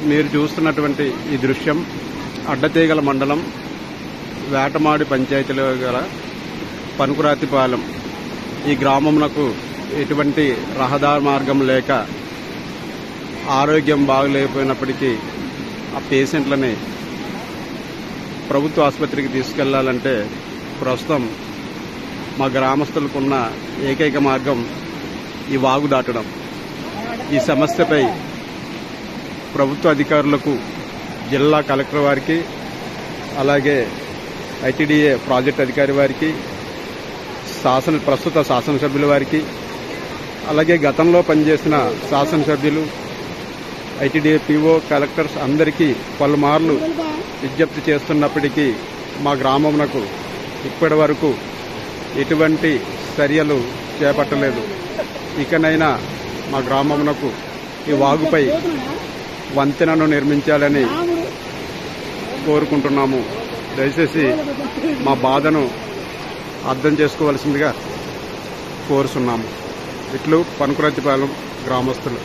మీరు చూస్తున్నటువంటి ఈ దృశ్యం అడ్డతీగల మండలం వేటమాడి పంచాయతీలో గల పనుకురాతిపాలెం ఈ గ్రామమునకు ఎటువంటి రహదారి మార్గం లేక ఆరోగ్యం బాగలేకపోయినప్పటికీ ఆ పేషెంట్లని ప్రభుత్వ ఆసుపత్రికి తీసుకెళ్లాలంటే ప్రస్తుతం మా గ్రామస్తులకున్న ఏకైక మార్గం ఈ వాగు దాటడం. ఈ సమస్యపై ప్రభుత్వ అధికారులకు, జిల్లా కలెక్టర్ వారికి, అలాగే ఐటీడీఏ ప్రాజెక్ట్ అధికారి వారికి, ప్రస్తుత శాసనసభ్యుల వారికి, అలాగే గతంలో పనిచేసిన శాసనసభ్యులు, ఐటీడీఏ పీఓ, కలెక్టర్స్ అందరికీ పలుమార్లు విజ్ఞప్తి చేస్తున్నప్పటికీ మా గ్రామమునకు ఇప్పటి వరకు ఎటువంటి చర్యలు చేపట్టలేదు. ఇకనైనా మా గ్రామమునకు ఈ వాగుపై వంతెనను నిర్మించాలని కోరుకుంటున్నాము. దయచేసి మా బాధను అర్థం చేసుకోవాల్సిందిగా కోరుతున్నాము. ఇట్లు పనుకురాతిపాలెం గ్రామస్తులు.